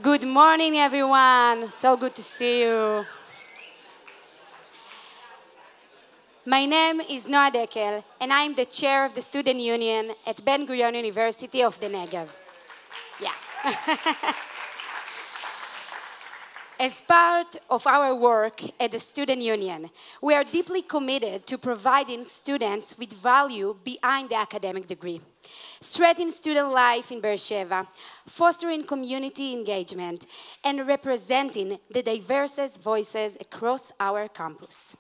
Good morning, everyone. So good to see you. My name is Dekel, and I'm the chair of the student union at Ben-Gurion University of the Negev. Yeah. As part of our work at the student union, we are deeply committed to providing students with value behind the academic degree, strengthening student life in Beersheba, fostering community engagement, and representing the diverse voices across our campus.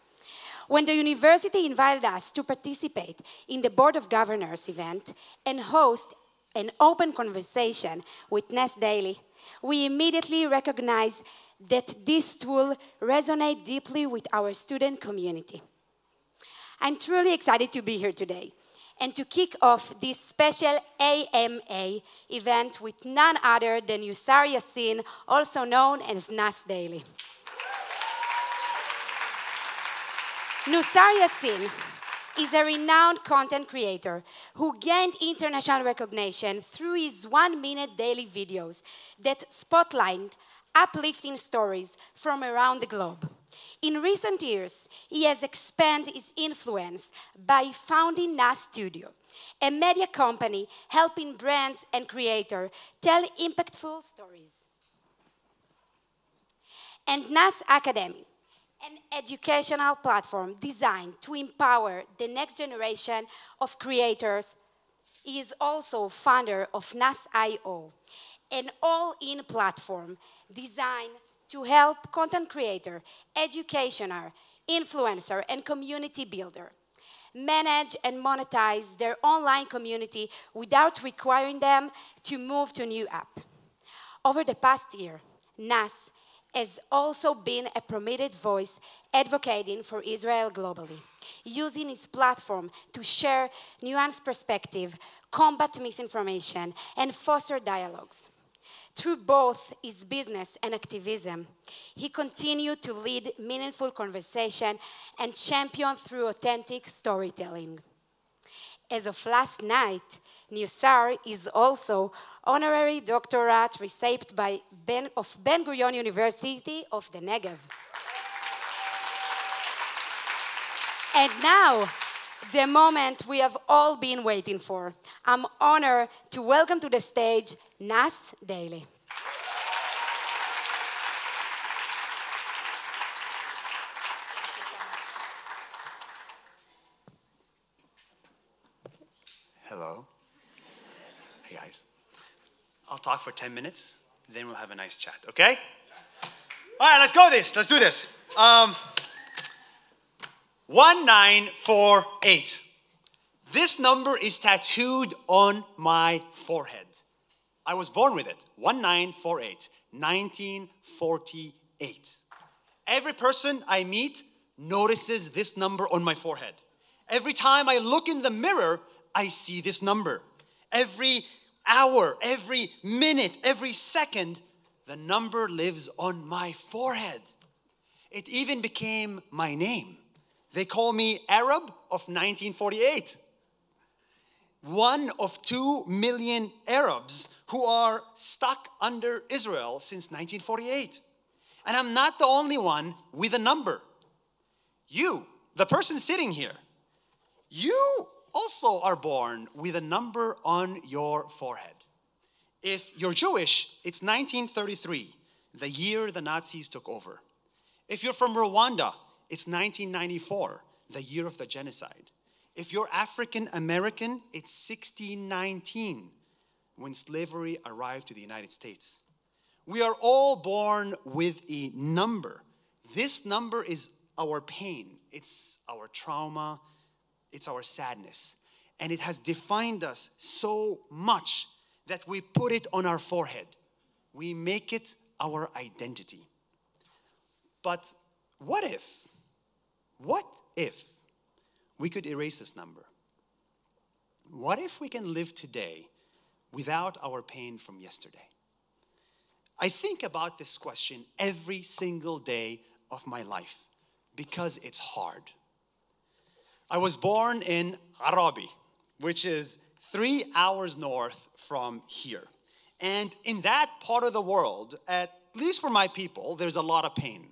When the university invited us to participate in the Board of Governors event and host an open conversation with Nas Daily, we immediately recognized that this tool resonates deeply with our student community. I'm truly excited to be here today and to kick off this special AMA event with none other than Nuseir Yassin, also known as Nas Daily. Nuseir Yassin is a renowned content creator who gained international recognition through his 1-minute daily videos that spotlight uplifting stories from around the globe. In recent years, he has expanded his influence by founding Nas Studio, a media company helping brands and creators tell impactful stories. And Nas Academy, an educational platform designed to empower the next generation of creators. He is also founder of Nas.io, an all-in platform designed to help content creator, educationer, influencer, and community builder manage and monetize their online community without requiring them to move to a new app. Over the past year, Nas has also been a prominent voice advocating for Israel globally, using his platform to share nuanced perspective, combat misinformation, and foster dialogues. Through both his business and activism, he continued to lead meaningful conversation and champion through authentic storytelling. As of last night, Nuseir is also honorary doctorate recipient by Ben-Gurion University of the Negev. And now, the moment we have all been waiting for. I'm honored to welcome to the stage Nas Daily. Hello. Hey guys. I'll talk for 10 minutes, then we'll have a nice chat, okay? All right, let's go this. Let's do this. 1948. This number is tattooed on my forehead. I was born with it. 1948. 1948. Every person I meet notices this number on my forehead. Every time I look in the mirror, I see this number. Every hour, every minute, every second, the number lives on my forehead. It even became my name. They call me Arab of 1948. One of 2 million Arabs who are stuck under Israel since 1948. And I'm not the only one with a number. You, the person sitting here, you also are born with a number on your forehead. If you're Jewish, it's 1933, the year the Nazis took over. If you're from Rwanda, it's 1994, the year of the genocide. If you're African American, it's 1619, when slavery arrived to the United States. We are all born with a number. This number is our pain, it's our trauma, it's our sadness. And it has defined us so much that we put it on our forehead. We make it our identity. But what if we could erase this number? What if we can live today without our pain from yesterday? I think about this question every single day of my life because it's hard. I was born in Arabi, which is 3 hours north from here. And in that part of the world, at least for my people, there's a lot of pain.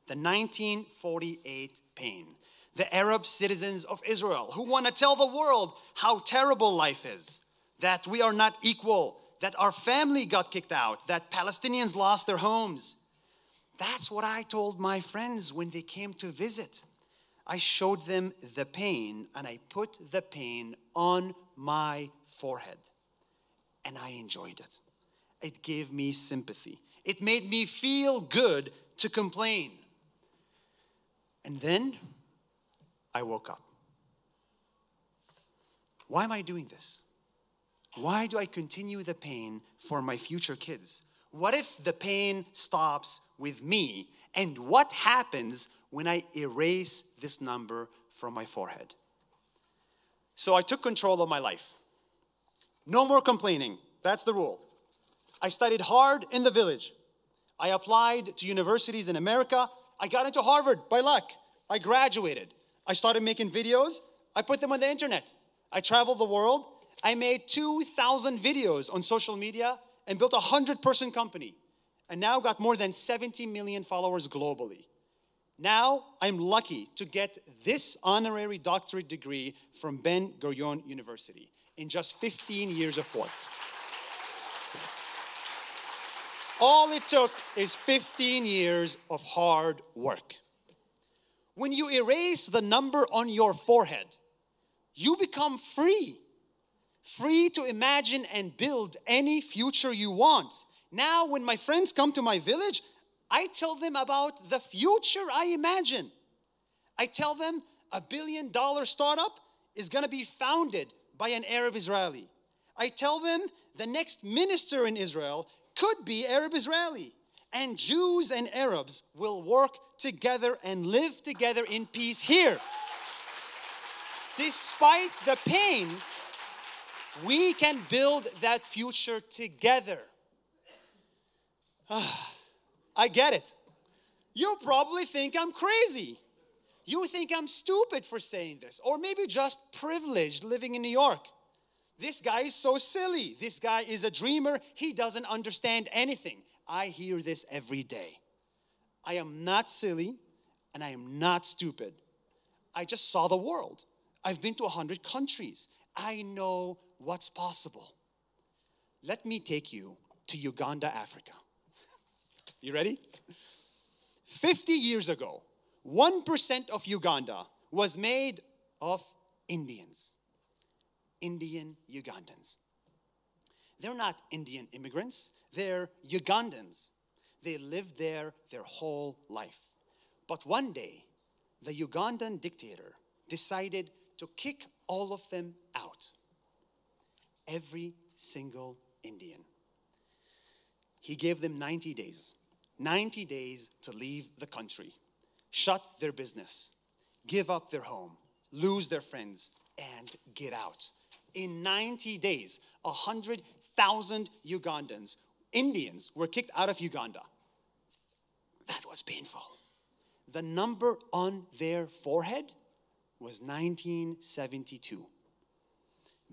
The 1948 pain. The Arab citizens of Israel who want to tell the world how terrible life is, that we are not equal, that our family got kicked out, that Palestinians lost their homes. That's what I told my friends when they came to visit. I showed them the pain, and I put the pain on my forehead. And I enjoyed it. It gave me sympathy. It made me feel good to complain. And then I woke up. Why am I doing this? Why do I continue the pain for my future kids? What if the pain stops with me? And what happens when I erase this number from my forehead? So I took control of my life. No more complaining. That's the rule. I studied hard in the village. I applied to universities in America. I got into Harvard by luck. I graduated. I started making videos. I put them on the internet. I traveled the world. I made 2,000 videos on social media and built a 100-person company. And now got more than 70 million followers globally. Now I'm lucky to get this honorary doctorate degree from Ben-Gurion University in just 15 years of work. All it took is 15 years of hard work. When you erase the number on your forehead, you become free. Free to imagine and build any future you want. Now, when my friends come to my village, I tell them about the future I imagine. I tell them a $1 billion startup is going to be founded by an Arab Israeli. I tell them the next minister in Israel could be Arab Israeli. And Jews and Arabs will work together and live together in peace here. Despite the pain, we can build that future together. I get it. You probably think I'm crazy. You think I'm stupid for saying this, or maybe just privileged living in New York. This guy is so silly. This guy is a dreamer. He doesn't understand anything. I hear this every day. I am not silly, and I am not stupid. I just saw the world. I've been to 100 countries. I know what's possible. Let me take you to Uganda, Africa. You ready? 50 years ago, 1% of Uganda was made of Indians. Indian Ugandans. They're not Indian immigrants. They're Ugandans. They lived there their whole life. But one day, the Ugandan dictator decided to kick all of them out. Every single Indian. He gave them 90 days. 90 days to leave the country, shut their business, give up their home, lose their friends, and get out. In 90 days, 100,000 Ugandans, Indians, were kicked out of Uganda. That was painful. The number on their forehead was 1972,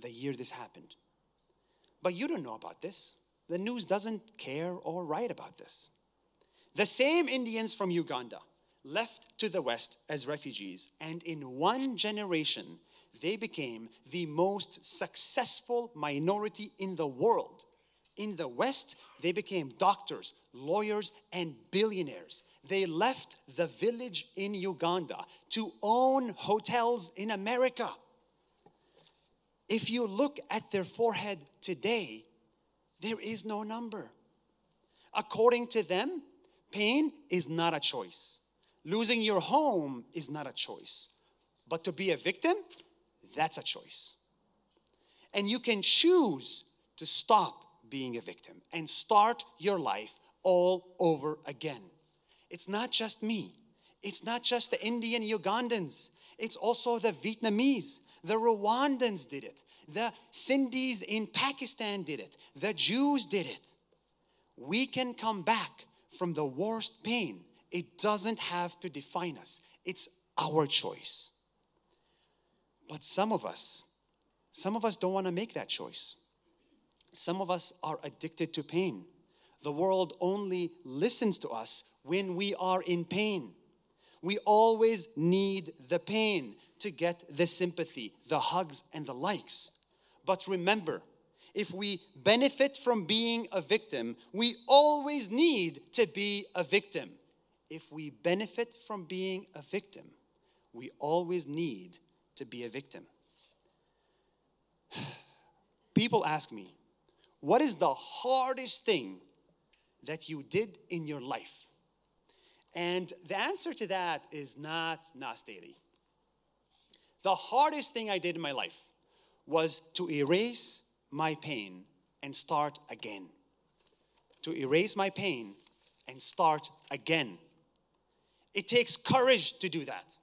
the year this happened. But you don't know about this. The news doesn't care or write about this. The same Indians from Uganda left to the West as refugees, and in one generation, they became the most successful minority in the world. In the West, they became doctors, lawyers, and billionaires. They left the village in Uganda to own hotels in America. If you look at their forehead today, there is no number. According to them, pain is not a choice. Losing your home is not a choice. But to be a victim, that's a choice. And you can choose to stop being a victim and start your life all over again. It's not just me. It's not just the Indian Ugandans. It's also the Vietnamese. The Rwandans did it. The Sindhis in Pakistan did it. The Jews did it. We can come back from the worst pain. It doesn't have to define us. It's our choice. But some of us don't want to make that choice. Some of us are addicted to pain. The world only listens to us when we are in pain. We always need the pain to get the sympathy, the hugs, and the likes. But remember, if we benefit from being a victim, we always need to be a victim. If we benefit from being a victim, we always need to be a victim. People ask me, what is the hardest thing that you did in your life? And the answer to that is not Nas Daily. The hardest thing I did in my life was to erase my pain and start again. To erase my pain and start again. It takes courage to do that.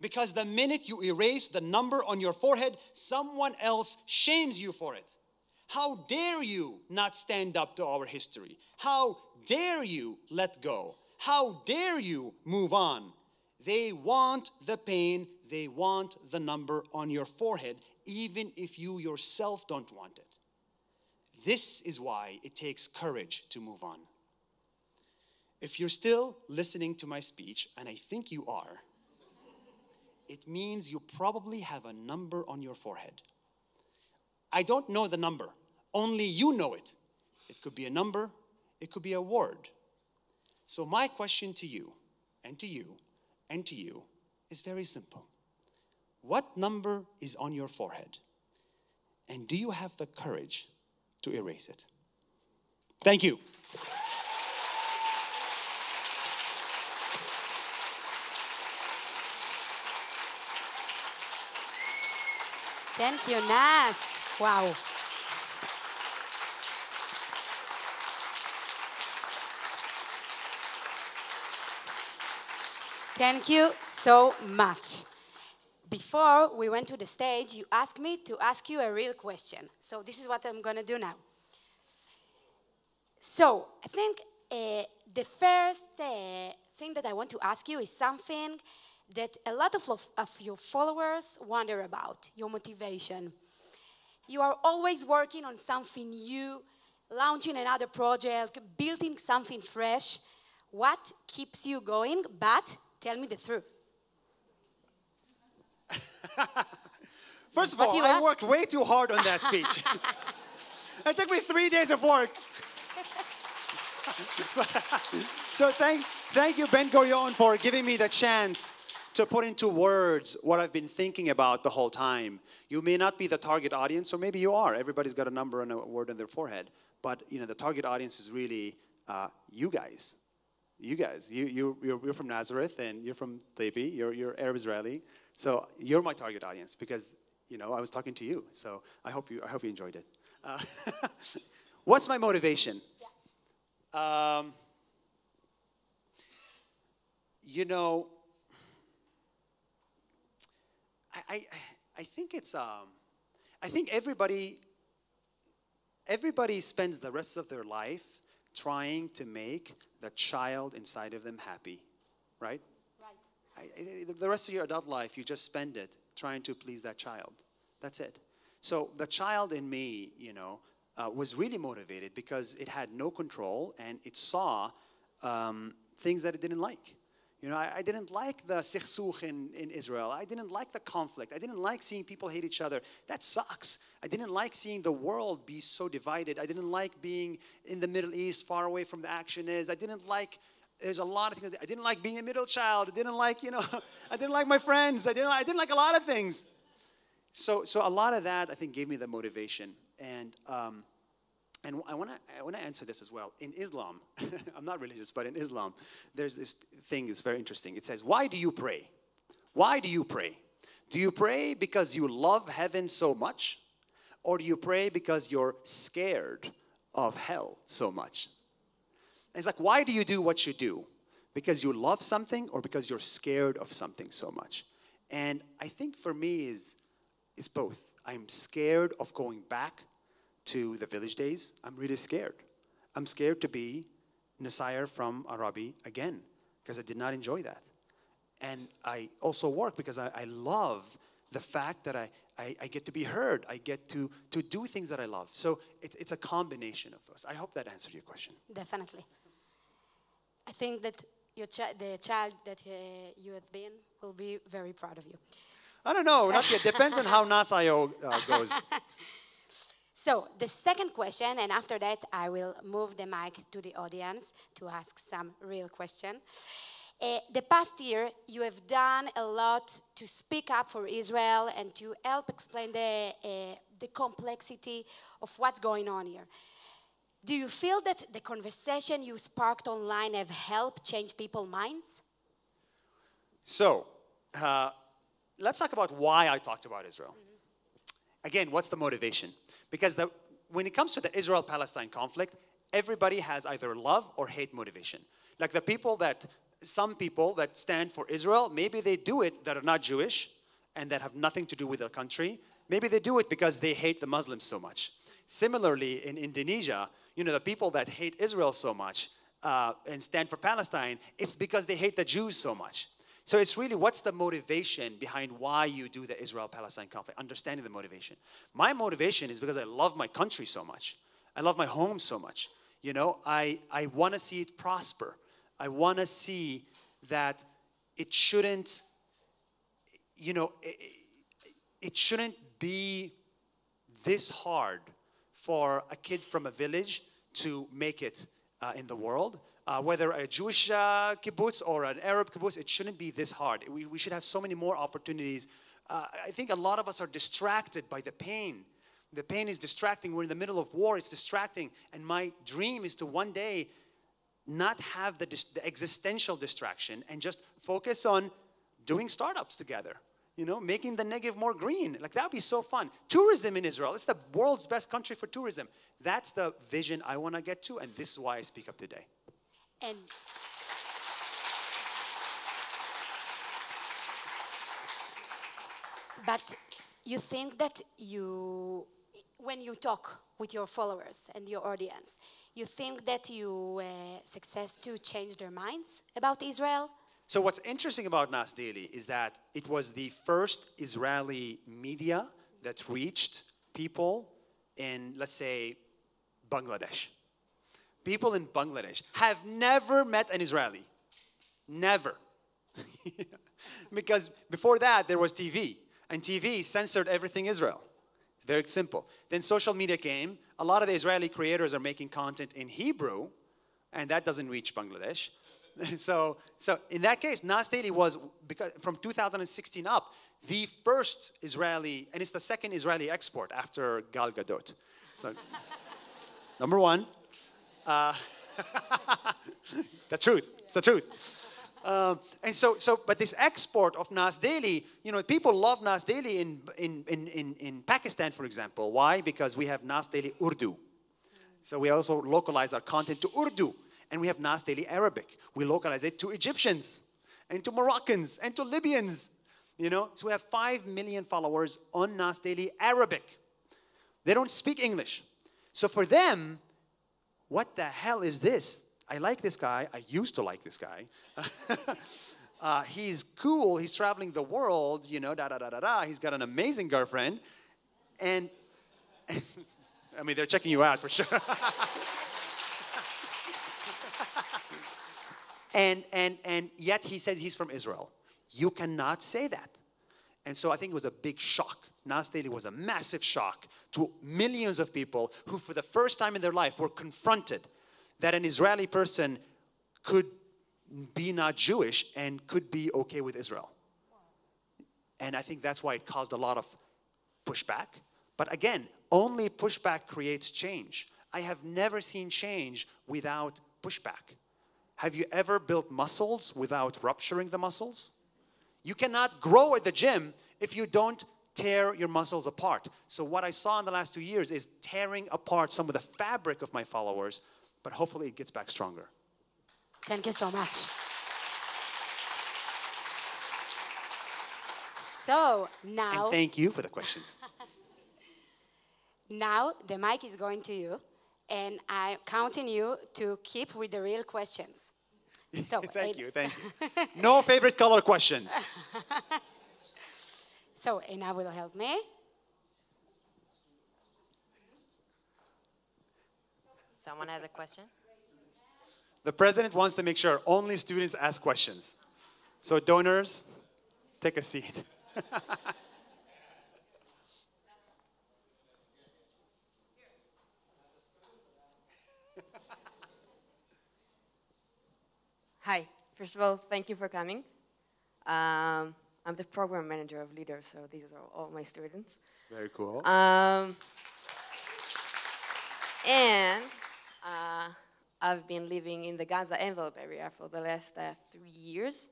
Because the minute you erase the number on your forehead, someone else shames you for it. How dare you not stand up to our history? How dare you let go? How dare you move on? They want the pain, they want the number on your forehead, even if you yourself don't want it. This is why it takes courage to move on. If you're still listening to my speech, and I think you are, it means you probably have a number on your forehead. I don't know the number. Only you know it. It could be a number. It could be a word. So my question to you, and to you, and to you, is very simple. What number is on your forehead? And do you have the courage to erase it? Thank you. Thank you, Nas. Wow. Thank you so much. Before we went to the stage, you asked me to ask you a real question. So this is what I'm going to do now. So I think the first thing that I want to ask you is something that a lot of your followers wonder about, your motivation. You are always working on something new, launching another project, building something fresh. What keeps you going? But tell me the truth. First of all, I worked way too hard on that speech. It took me 3 days of work. So thank you, Ben-Gurion, for giving me the chance to put into words what I've been thinking about the whole time. You may not be the target audience, or maybe you are. Everybody's got a number and a word on their forehead. But the target audience is really you guys. You guys. You're from Nazareth, and you're from Taipi. You're Arab Israeli. So you're my target audience because I was talking to you. So I hope you enjoyed it. What's my motivation? Yeah. I think it's I think everybody spends the rest of their life trying to make the child inside of them happy, right? Right. The rest of your adult life, you just spend it trying to please that child. That's it. So the child in me, was really motivated because it had no control and it saw things that it didn't like. I didn't like the sikhsukh in Israel. I didn't like the conflict. I didn't like seeing people hate each other. That sucks. I didn't like seeing the world be so divided. I didn't like being in the Middle East, far away from the action is. I didn't like, there's a lot of things. I didn't like being a middle child. I didn't like, I didn't like my friends. I didn't like a lot of things. So a lot of that, I think, gave me the motivation. And I want to answer this as well. In Islam, I'm not religious, but in Islam, there's this thing that's very interesting. It says, why do you pray? Why do you pray? Do you pray because you love heaven so much? Or do you pray because you're scared of hell so much? And it's like, why do you do what you do? Because you love something or because you're scared of something so much? And I think for me, it's both. I'm scared of going back to the village days. I'm really scared. I'm scared to be Nuseir from Arabi again because I did not enjoy that. And I also work because I love the fact that I get to be heard. I get to do things that I love. So it's a combination of those. I hope that answered your question. Definitely. I think that the child that you have been will be very proud of you. I don't know. Not yet. Depends on how Nas.io goes. So the second question, and after that I will move the mic to the audience to ask some real question. The past year, you have done a lot to speak up for Israel and to help explain the complexity of what's going on here. Do you feel that the conversation you sparked online have helped change people's minds? So, let's talk about why I talked about Israel. Again, what's the motivation? Because when it comes to the Israel-Palestine conflict, everybody has either love or hate motivation. Like some people that stand for Israel, maybe they do it that are not Jewish and that have nothing to do with their country. Maybe they do it because they hate the Muslims so much. Similarly, in Indonesia, the people that hate Israel so much and stand for Palestine, it's because they hate the Jews so much. So it's really, what's the motivation behind why you do the Israel-Palestine conflict? Understanding the motivation. My motivation is because I love my country so much. I love my home so much. I want to see it prosper. I want to see that it shouldn't, it shouldn't be this hard for a kid from a village to make it in the world. Whether a Jewish kibbutz or an Arab kibbutz, it shouldn't be this hard. We should have so many more opportunities. I think a lot of us are distracted by the pain. The pain is distracting. We're in the middle of war. It's distracting. And my dream is to one day not have the existential distraction and just focus on doing startups together, making the Negev more green. Like, that would be so fun. Tourism in Israel, it's the world's best country for tourism. That's the vision I want to get to, and this is why I speak up today. And but you think that when you talk with your followers and your audience, you think that you success to change their minds about Israel? So what's interesting about Nas Daily is that it was the first Israeli media that reached people in, let's say, Bangladesh. People in Bangladesh have never met an Israeli. Never. Because before that, there was TV. And TV censored everything Israel. It's very simple. Then social media came. A lot of the Israeli creators are making content in Hebrew, and that doesn't reach Bangladesh. So in that case, Nas Daily was, because from 2016 up, the first Israeli, and it's the second Israeli export after Gal Gadot. So, number one. The truth. It's the truth. But this export of Nas Daily, people love Nas Daily in Pakistan, for example. Why? Because we have Nas Daily Urdu. So we also localize our content to Urdu. And we have Nas Daily Arabic. We localize it to Egyptians and to Moroccans and to Libyans. So we have 5 million followers on Nas Daily Arabic. They don't speak English. So for them, what the hell is this? I like this guy. I used to like this guy. He's cool. He's traveling the world, He's got an amazing girlfriend. And, I mean, they're checking you out for sure. And yet he says he's from Israel. You cannot say that. And so I think it was a big shock. Nas Daily was a massive shock to millions of people who for the first time in their life were confronted that an Israeli person could be not Jewish and could be okay with Israel. And I think that's why it caused a lot of pushback. But again, only pushback creates change. I have never seen change without pushback. Have you ever built muscles without rupturing the muscles? You cannot grow at the gym if you don't tear your muscles apart. So what I saw in the last 2 years is tearing apart some of the fabric of my followers, but hopefully it gets back stronger. Thank you so much. So now... And thank you for the questions. Now the mic is going to you, and I'm counting you to keep with the real questions. So, thank you. No favorite color questions. So, Ina will help me. Someone has a question? The president wants to make sure only students ask questions. So donors, take a seat. Hi. First of all, thank you for coming. I'm the program manager of Leaders, so these are all my students. Very cool. And I've been living in the Gaza envelope area for the last 3 years.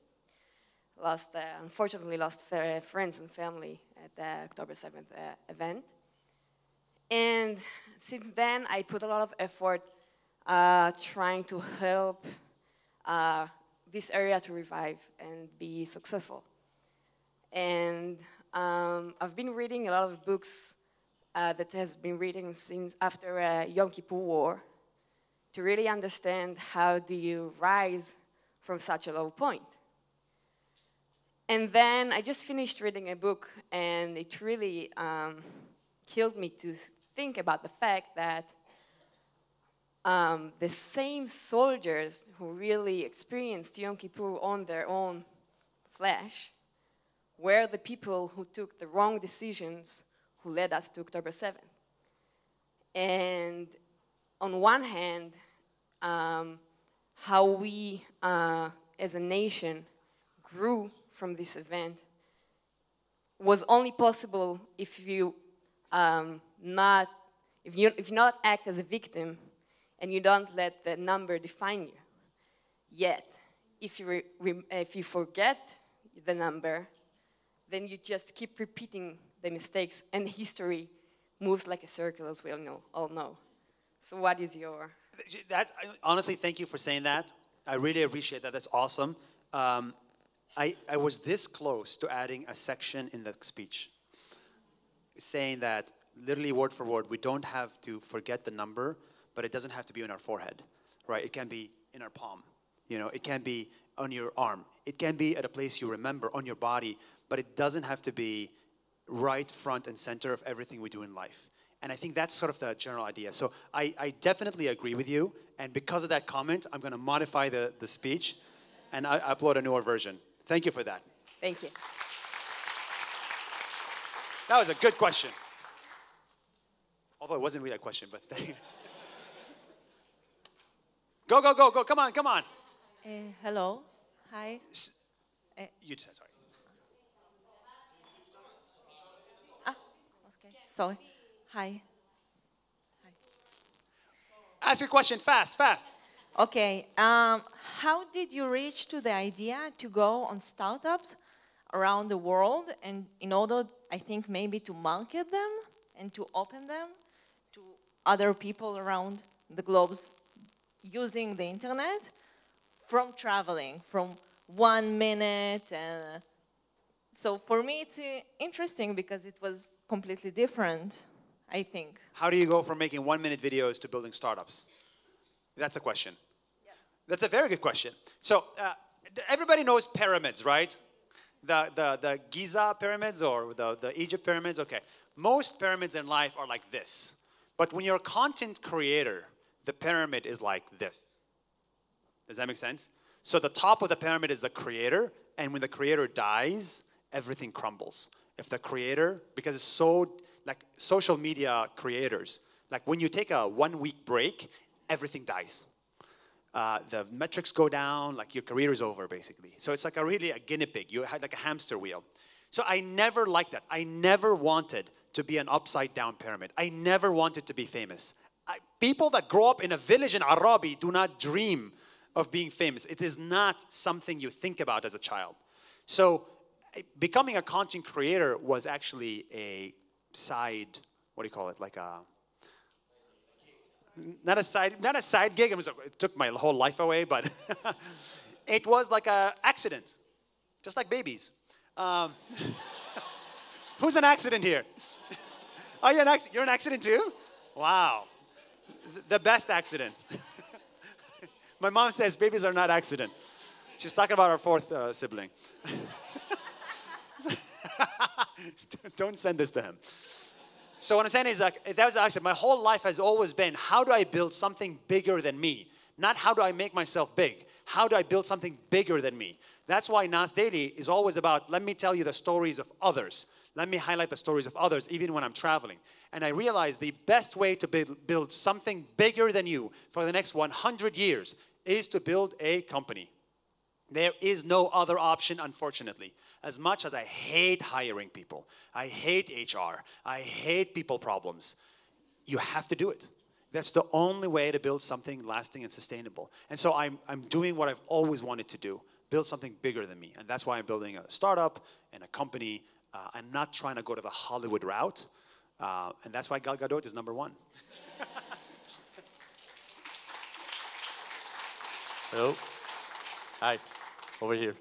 Unfortunately, lost friends and family at the October 7th event. And since then, I put a lot of effort trying to help this area to revive and be successful. And I've been reading a lot of books that has been written since after Yom Kippur War to really understand how do you rise from such a low point. And then I just finished reading a book, and it really killed me to think about the fact that the same soldiers who really experienced Yom Kippur on their own flesh were the people who took the wrong decisions who led us to October 7th. And on one hand, how we as a nation grew from this event was only possible if you not act as a victim and you don't let the number define you. Yet, if you forget the number, then you just keep repeating the mistakes, and history moves like a circle, as we all know. So what is your... Honestly, thank you for saying that. I really appreciate that. That's awesome. I was this close to adding a section in the speech saying that, literally word for word, we don't have to forget the number, but it doesn't have to be on our forehead, right? It can be in our palm. You know, it can be on your arm. It can be at a place you remember on your body, but it doesn't have to be right front and center of everything we do in life. And I think that's sort of the general idea. So I definitely agree with you. And because of that comment, I'm going to modify the speech and I upload a newer version. Thank you for that. Thank you. That was a good question. Although it wasn't really a question, but thank you. Go, go, go, go. Come on, come on. Hello. Hi. You just said sorry. Okay. Sorry. Hi. Ask your question fast, fast. Okay. How did you reach to the idea to go on startups around the world, and in order, I think, maybe to market them and to open them to other people around the globes using the internet from traveling, from 1 minute? And so for me, it's interesting because it was completely different, I think. How do you go from making 1-minute videos to building startups? That's a question. Yes. That's a very good question. So everybody knows pyramids, right? The Giza pyramids or the Egypt pyramids. Okay. Most pyramids in life are like this. But when you're a content creator, the pyramid is like this. Does that make sense? So the top of the pyramid is the creator, and when the creator dies, everything crumbles. If the creator, because it's so, like social media creators, like when you take a 1-week break, everything dies. The metrics go down, like your career is over, basically. So it's like really a guinea pig. You had like a hamster wheel. So I never liked that. I never wanted to be an upside down pyramid. I never wanted to be famous. People that grow up in a village in Arabi do not dream of being famous. It is not something you think about as a child. So becoming a content creator was actually a side, what do you call it? Like a, not a side gig. It took my whole life away, but it was like an accident, just like babies. Who's an accident here? Oh, you're an accident too? Wow. The best accident. My mom says babies are not accident. She's talking about our 4th sibling. Don't send this to him. So what I'm saying is that was actually my whole life has always been, how do I build something bigger than me? Not how do I make myself big? How do I build something bigger than me? That's why Nas Daily is always about, let me tell you the stories of others. Let me highlight the stories of others, even when I'm traveling. And I realized the best way to build something bigger than you for the next 100 years is to build a company. There is no other option, unfortunately. As much as I hate hiring people, I hate HR, I hate people problems, you have to do it. That's the only way to build something lasting and sustainable. And so I'm doing what I've always wanted to do, build something bigger than me. And that's why I'm building a startup and a company. I'm not trying to go to the Hollywood route. And that's why Gal Gadot is #1. Hello. Hi. Over here.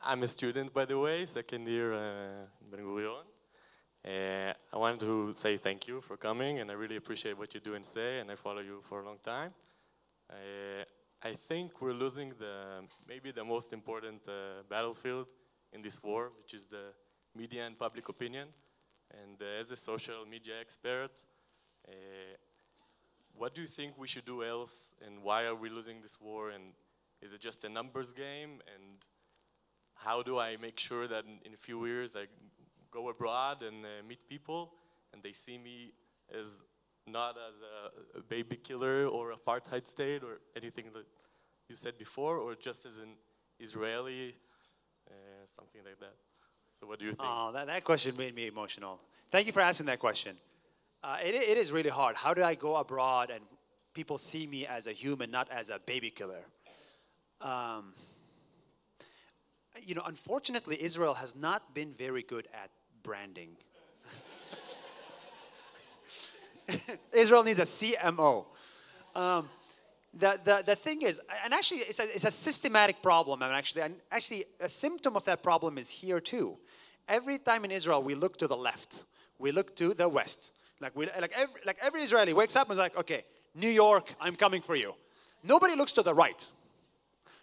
I'm a student, by the way, second year Ben-Gurion. I wanted to say thank you for coming, and I really appreciate what you do and say, and I follow you for a long time. I think we're losing maybe the most important battlefield in this war, which is the media and public opinion. And as a social media expert, what do you think we should do else, and why are we losing this war, and is it just a numbers game, and how do I make sure that in a few years I go abroad and meet people and they see me as not as a baby killer or apartheid state or anything that you said before, or just as an Israeli, something like that? So what do you think? Oh, that question made me emotional. Thank you for asking that question. It is really hard. How do I go abroad and people see me as a human, not as a baby killer? You know, unfortunately, Israel has not been very good at branding. Israel needs a CMO. The thing is, and actually, it's a systematic problem. I mean, actually, a symptom of that problem is here too. Every time in Israel, we look to the left, we look to the west. Like every Israeli wakes up and is like, okay, New York, I'm coming for you. Nobody looks to the right.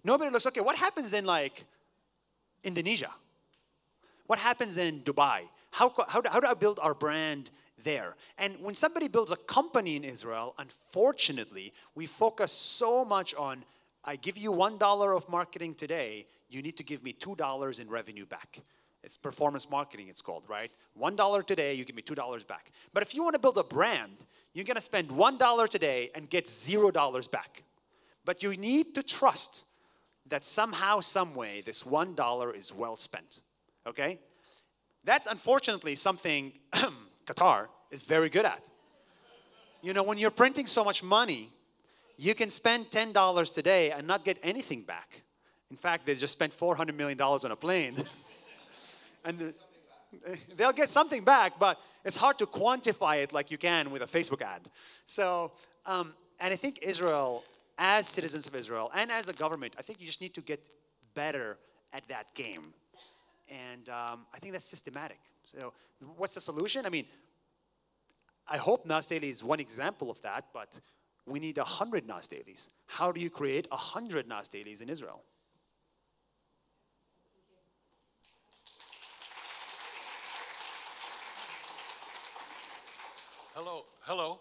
Nobody looks, okay, what happens in like Indonesia? What happens in Dubai? How do I build our brand there? And when somebody builds a company in Israel, unfortunately, we focus so much on, I give you $1 of marketing today, you need to give me $2 in revenue back. It's performance marketing, it's called, right? $1 today, you give me $2 back. But if you want to build a brand, you're going to spend $1 today and get $0 back. But you need to trust that somehow, some way, this $1 is well spent, okay? That's unfortunately something Qatar is very good at. You know, when you're printing so much money, you can spend $10 today and not get anything back. In fact, they just spent $400 million on a plane. And they'll get something back, but it's hard to quantify it like you can with a Facebook ad. So, and I think Israel, as citizens of Israel and as a government, I think you just need to get better at that game. And I think that's systematic. So what's the solution? I mean, I hope Nas Daily is one example of that, but we need 100 Nas Dailies. How do you create 100 Nas Dailies in Israel? Hello.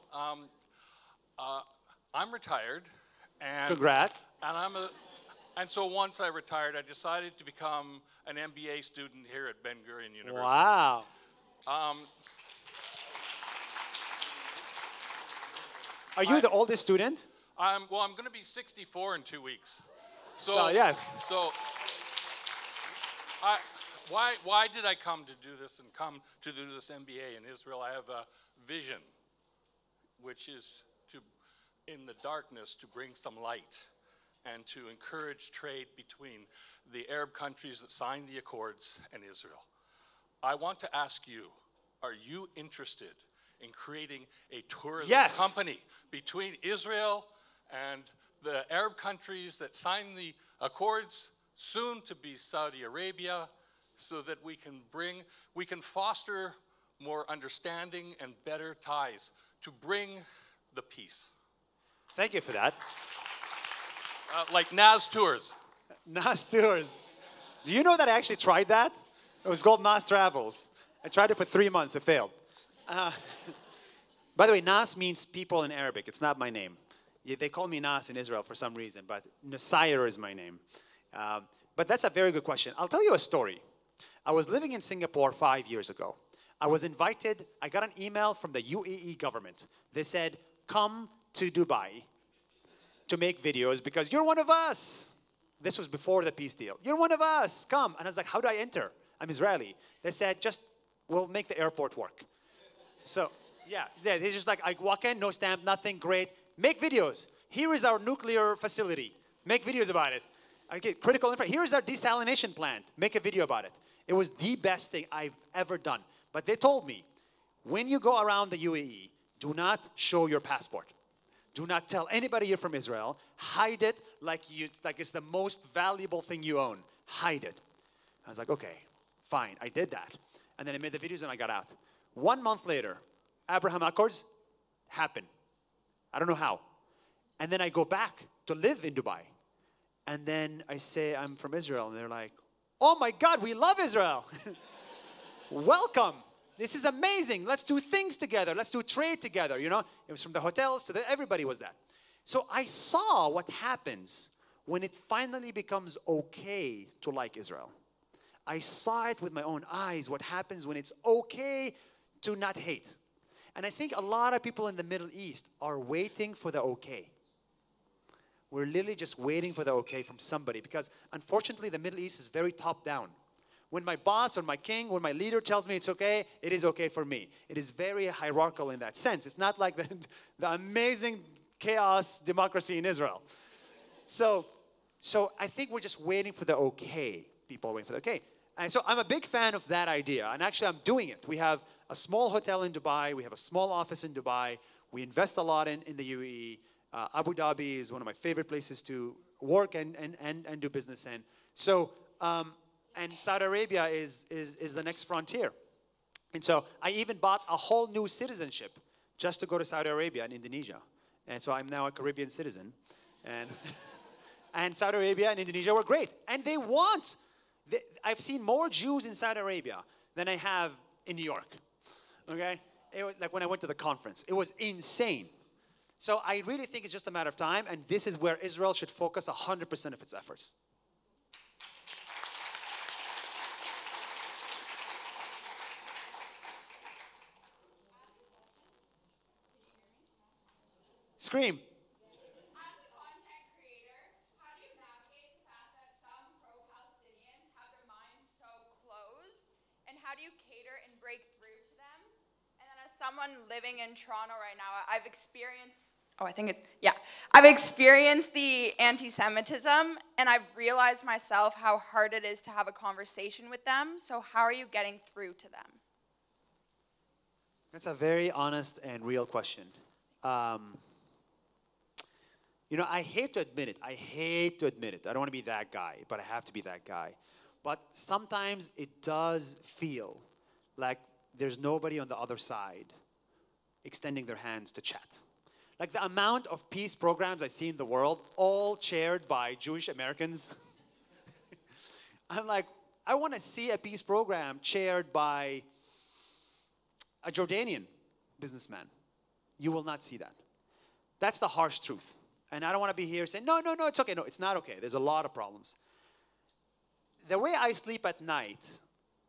I'm retired, and Congrats. And so once I retired, I decided to become an MBA student here at Ben-Gurion University. Wow. Are you the oldest student? I'm going to be 64 in 2 weeks. So yes. So, why did I come to do this and come to do this MBA in Israel? I have a vision, which is to, in the darkness, to bring some light and to encourage trade between the Arab countries that signed the Accords and Israel. I want to ask you, are you interested in creating a tourism company between Israel and the Arab countries that signed the Accords, soon to be Saudi Arabia, so that we can foster more understanding and better ties to bring the peace? Thank you for that. Like Nas Tours. Nas Tours. Do you know that I actually tried that? It was called Nas Travels. I tried it for 3 months. It failed. By the way, Nas means people in Arabic. It's not my name. They call me Nas in Israel for some reason, but Nuseir is my name. But that's a very good question. I'll tell you a story. I was living in Singapore 5 years ago. I was invited. I got an email from the UAE government. They said, come to Dubai to make videos because you're one of us. This was before the peace deal. You're one of us. Come. And I was like, how do I enter? I'm Israeli. They said, we'll make the airport work. So, yeah, they just like, I walk in, no stamp, nothing, great. Make videos. Here is our nuclear facility. Make videos about it. Okay, critical info. Here is our desalination plant. Make a video about it. It was the best thing I've ever done. But they told me, when you go around the UAE, do not show your passport. Do not tell anybody you're from Israel. Hide it like it's the most valuable thing you own. Hide it. I was like, okay, fine. I did that. And then I made the videos and I got out. 1 month later, Abraham Accords happened. I don't know how. And then I go back to live in Dubai. And then I say I'm from Israel. And they're like, oh my God, we love Israel. Welcome. This is amazing. Let's do things together. Let's do trade together. You know, it was from the hotels to everybody was that. So I saw what happens when it finally becomes okay to like Israel. I saw it with my own eyes, what happens when it's okay to not hate. And I think a lot of people in the Middle East are waiting for the okay. We're literally just waiting for the okay from somebody because unfortunately the Middle East is very top down. When my boss or my king or my leader tells me it's okay, it is okay for me. It is very hierarchical in that sense. It's not like the amazing chaos democracy in Israel. So I think we're just waiting for the okay. People are waiting for the okay. And so I'm a big fan of that idea. And actually I'm doing it. We have a small hotel in Dubai. We have a small office in Dubai. We invest a lot in the UAE. Abu Dhabi is one of my favorite places to work and do business in. So, and Saudi Arabia is the next frontier. And so I even bought a whole new citizenship just to go to Saudi Arabia and Indonesia. And so I'm now a Caribbean citizen. And Saudi Arabia and Indonesia were great. And I've seen more Jews in Saudi Arabia than I have in New York. Okay? It was like when I went to the conference. It was insane. So I really think it's just a matter of time. And this is where Israel should focus 100% of its efforts. Scream. As a content creator, how do you navigate the fact that some pro-Palestinians have their minds so closed? And how do you cater and break through to them? And then as someone living in Toronto right now, I've experienced the anti-Semitism, and I've realized myself how hard it is to have a conversation with them. So how are you getting through to them? That's a very honest and real question. You know, I hate to admit it. I don't want to be that guy, but I have to be that guy. But sometimes it does feel like there's nobody on the other side extending their hands to chat. Like the amount of peace programs I see in the world, all chaired by Jewish Americans. I'm like, I want to see a peace program chaired by a Jordanian businessman. You will not see that. That's the harsh truth. And I don't want to be here saying, no, it's okay. No, it's not okay. There's a lot of problems. The way I sleep at night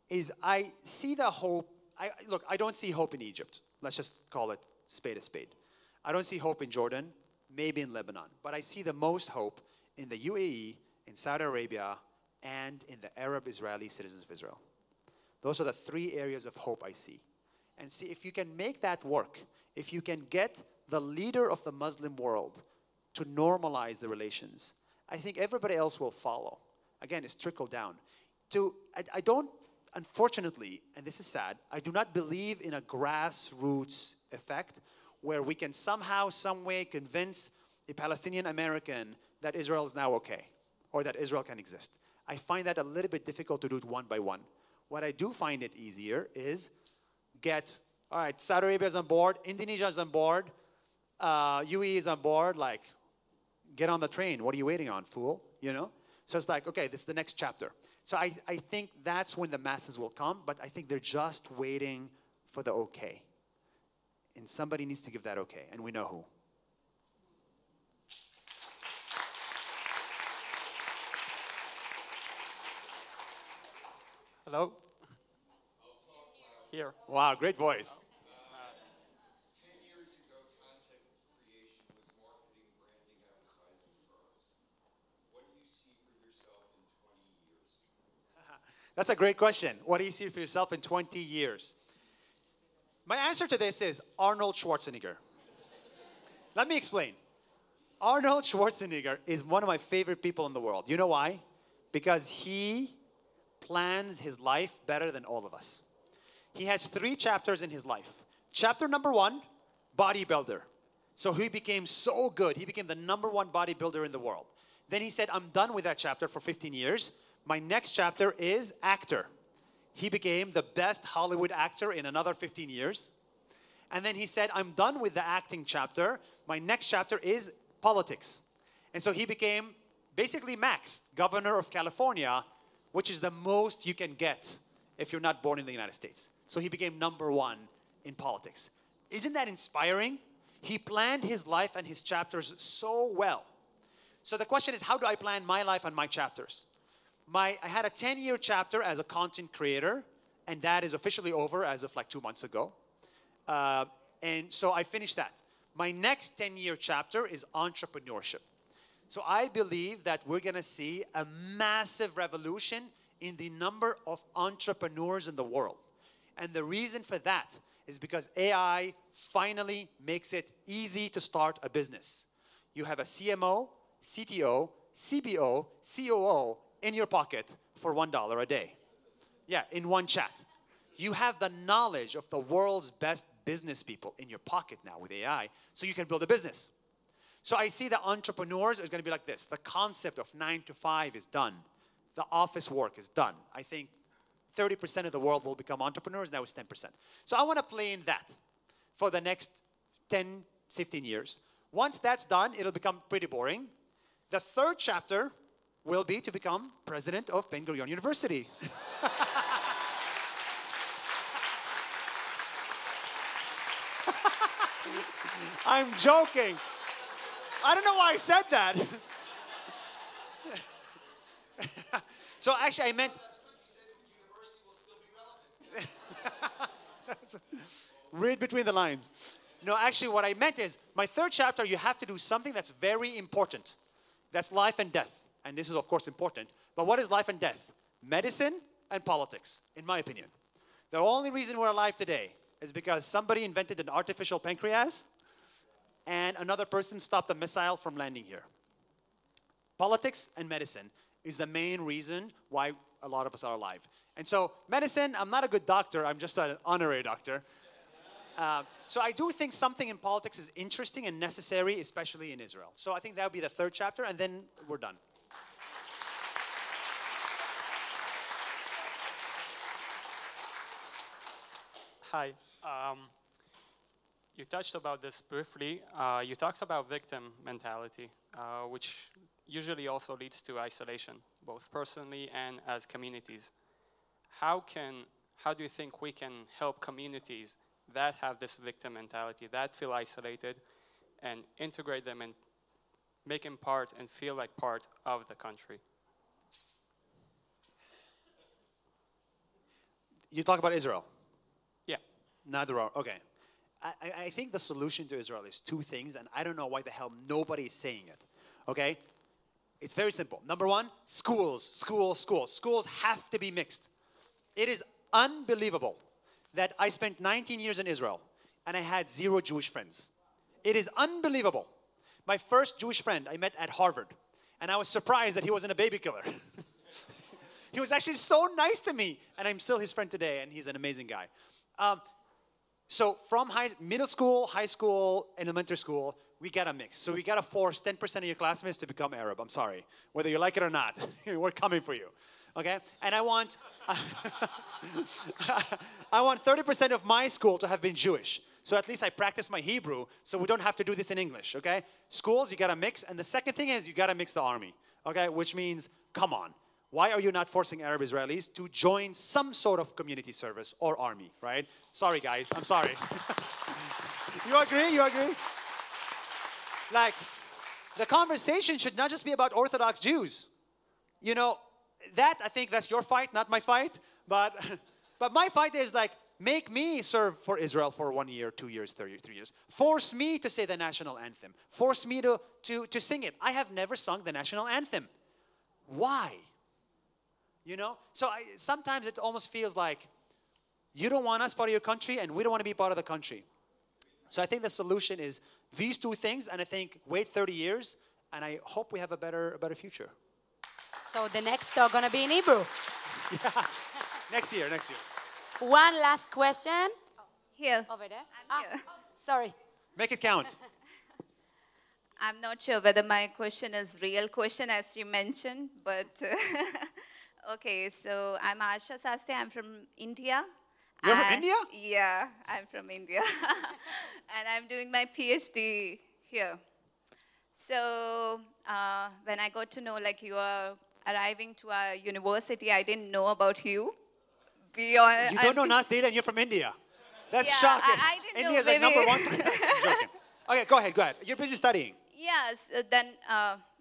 is I see the hope. Look, I don't see hope in Egypt. Let's just call it spade a spade. I don't see hope in Jordan, maybe in Lebanon. But I see the most hope in the UAE, in Saudi Arabia, and in the Arab-Israeli citizens of Israel. Those are the 3 areas of hope I see. And see, if you can make that work, if you can get the leader of the Muslim world to normalize the relations, I think everybody else will follow. Again, it's trickle down. I don't, unfortunately, and this is sad, I do not believe in a grassroots effect where we can somehow, some way convince a Palestinian American that Israel is now okay, or that Israel can exist. I find that a little bit difficult to do it one by one. What I do find it easier is all right, Saudi Arabia is on board, Indonesia is on board, UAE is on board, like, get on the train. What are you waiting on, fool? You know? So it's like, okay, this is the next chapter. So I think that's when the masses will come, but I think they're just waiting for the okay. And somebody needs to give that okay, and we know who. Hello? Here. Wow, great voice. 10 years ago, content creation was marketing, branding, advertising firms. What do you see for yourself in 20 years? That's a great question. What do you see for yourself in 20 years? My answer to this is Arnold Schwarzenegger. Let me explain. Arnold Schwarzenegger is one of my favorite people in the world. You know why? Because he plans his life better than all of us. He has 3 chapters in his life. Chapter number 1, bodybuilder. So he became so good. He became the #1 bodybuilder in the world. Then he said, I'm done with that chapter for 15 years. My next chapter is actor. He became the best Hollywood actor in another 15 years. And then he said, I'm done with the acting chapter. My next chapter is politics. And so he became basically Max, governor of California, which is the most you can get if you're not born in the United States. So he became #1 in politics. Isn't that inspiring? He planned his life and his chapters so well. So the question is, how do I plan my life and my chapters? I had a 10-year chapter as a content creator, and that is officially over as of like 2 months ago. And so I finished that. My next 10-year chapter is entrepreneurship. So I believe that we're going to see a massive revolution in the number of entrepreneurs in the world. And the reason for that is because AI finally makes it easy to start a business. You have a CMO, CTO, CBO, COO in your pocket for $1 a day. Yeah, in one chat. You have the knowledge of the world's best business people in your pocket now with AI, so you can build a business. So I see that entrepreneurs are going to be like this. The concept of 9 to 5 is done. The office work is done. I think 30% of the world will become entrepreneurs. Now it's 10%. So I want to play in that for the next 10, 15 years. Once that's done, it'll become pretty boring. The 3rd chapter will be to become president of Ben-Gurion University. I'm joking. I don't know why I said that. So actually I meant... Read between the lines. No, actually what I meant is, my 3rd chapter, you have to do something that's very important. That's life and death. And this is of course important. But what is life and death? Medicine and politics, in my opinion. The only reason we're alive today is because somebody invented an artificial pancreas and another person stopped a missile from landing here. Politics and medicine is the main reason why a lot of us are alive. And so medicine, I'm not a good doctor, I'm just an honorary doctor. So I do think something in politics is interesting and necessary, especially in Israel. So I think that would be the 3rd chapter, and then we're done. Hi. You touched about this briefly. You talked about victim mentality, which usually also leads to isolation, both personally and as communities. How do you think we can help communities that have this victim mentality, that feel isolated, and integrate them and make them part and feel like part of the country? You talk about Israel? Yeah. Not Iran. Okay. I think the solution to Israel is 2 things, and I don't know why the hell nobody is saying it. Okay? It's very simple. Number 1, schools. Schools have to be mixed. It is unbelievable that I spent 19 years in Israel and I had 0 Jewish friends. It is unbelievable. My first Jewish friend I met at Harvard, and I was surprised that he wasn't a baby killer. He was actually so nice to me, and I'm still his friend today, and he's an amazing guy. So from middle school, high school, elementary school, we got a mix. So we got to force 10% of your classmates to become Arab. I'm sorry. Whether you like it or not, we're coming for you. Okay? And I want 30% of my school to have been Jewish. So at least I practice my Hebrew, so we don't have to do this in English, okay? Schools, you got to mix. And the second thing is you got to mix the army, okay? Which means, come on. Why are you not forcing Arab Israelis to join some sort of community service or army, right? Sorry, guys. I'm sorry. You agree? You agree? Like, the conversation should not just be about Orthodox Jews. You know, I think that's your fight, not my fight. But my fight is like, make me serve for Israel for 1 year, 2 years, 3 years. Force me to say the national anthem. Force me to sing it. I have never sung the national anthem. Why? You know? So sometimes it almost feels like you don't want us part of your country and we don't want to be part of the country. So I think the solution is these two things, and I think wait 30 years, and I hope we have a better future. So the next talk gonna be in Hebrew. Yeah. Next year. One last question. Here. Over there. I'm here. Sorry. Make it count. I'm not sure whether my question is real question as you mentioned, but okay, so I'm Asha Sastry, I'm from India. You're from India? Yeah, I'm from India. And I'm doing my PhD here. So when I got to know like you are arriving to our university, I didn't know about you. You don't know Nas Daily and you're from India. That's shocking. I didn't India's know, like number one. I'm joking. Okay, go ahead. You're busy studying. Yes, then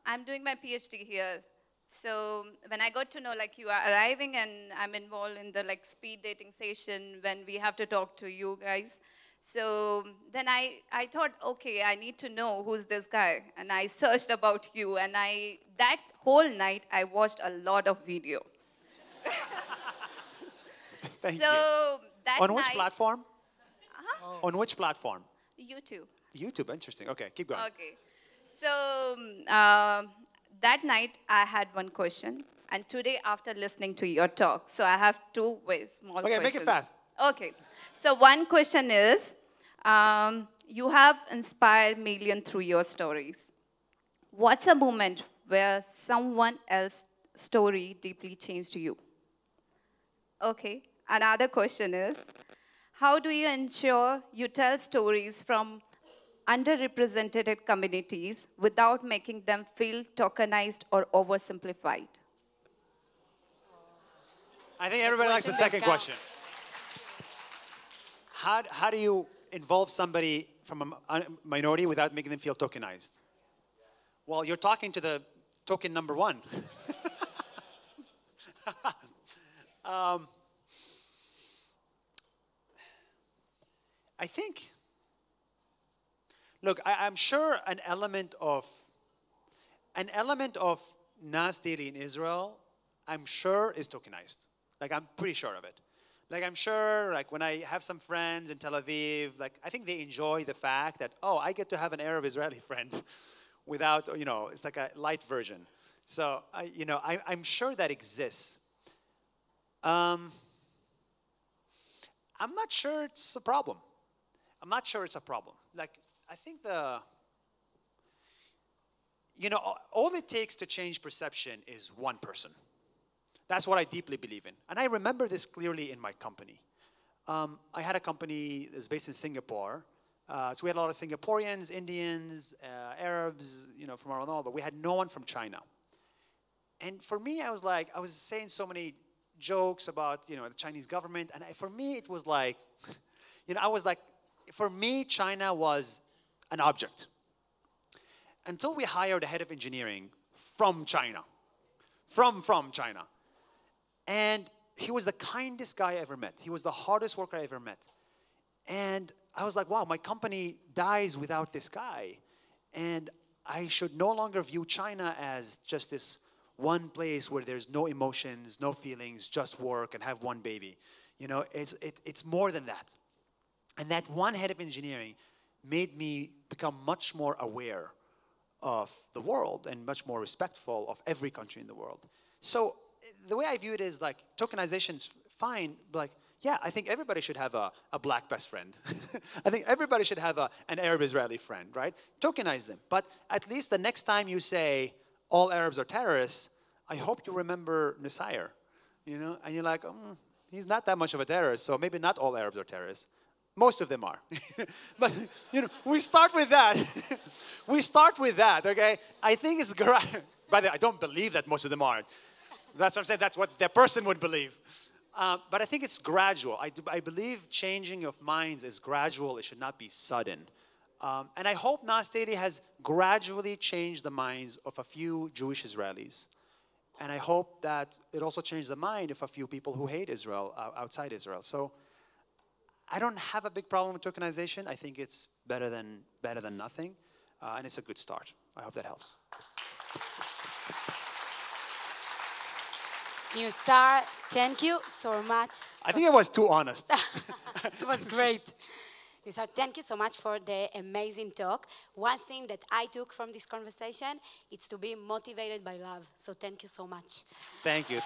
I'm doing my PhD here. So when I got to know like you are arriving and I'm involved in the like speed dating session when we have to talk to you guys. So then I thought, okay, I need to know who's this guy. And I searched about you and that whole night I watched a lot of video. Thank you. That On which night, platform? On which platform? YouTube. YouTube, interesting. Okay, keep going. Okay. So that night I had one question. And today after listening to your talk, so I have two small questions. Okay, make it fast. Okay. So one question is, you have inspired millions through your stories. What's a moment where someone else's story deeply changed you? Okay. Another question is, how do you ensure you tell stories from underrepresented communities without making them feel tokenized or oversimplified? I think everybody likes the second question. How do you involve somebody from a minority without making them feel tokenized? Well, you're talking to the token number one. I think, look, I'm sure an element of Nas Daily in Israel, I'm sure is tokenized. Like, I'm pretty sure of it. Like, I'm sure, like, when I have some friends in Tel Aviv, like, I think they enjoy the fact that, oh, I get to have an Arab Israeli friend without, you know, it's like a light version. So, I'm sure that exists. I'm not sure it's a problem. I'm not sure it's a problem. Like, I think all it takes to change perception is one person. That's what I deeply believe in. And I remember this clearly in my company. I had a company that's based in Singapore. So we had a lot of Singaporeans, Indians, Arabs, from around the world, but we had no one from China. And for me, I was saying so many jokes about, the Chinese government. And for me, it was like, for me, China was an object. Until we hired a head of engineering from China. From China. And he was the kindest guy I ever met. He was the hardest worker I ever met. And I was like, wow, my company dies without this guy. And I should no longer view China as just this one place where there's no emotions, no feelings, just work and have one baby. It's more than that. And that one head of engineering made me become much more aware of the world and much more respectful of every country in the world. So the way I view it is like tokenization is fine, but like, yeah, I think everybody should have a black best friend. I think everybody should have an Arab Israeli friend, right? Tokenize them. But at least the next time you say all Arabs are terrorists, I hope you remember Nuseir, and you're like, he's not that much of a terrorist, so maybe not all Arabs are terrorists. Most of them are. But, we start with that. We start with that, okay? I think it's great. By the way, I don't believe that most of them aren't. That's what I'm saying. That's what the person would believe. But I think it's gradual. I believe changing of minds is gradual. It should not be sudden. And I hope Nas Daily has gradually changed the minds of a few Jewish Israelis. And I hope that it also changed the mind of a few people who hate Israel outside Israel. So I don't have a big problem with tokenization. I think it's better than nothing. And it's a good start. I hope that helps. Nuseir, thank you so much. I think I was too honest. It was great. Nuseir, thank you so much for the amazing talk. One thing that I took from this conversation is to be motivated by love. So thank you so much. Thank you.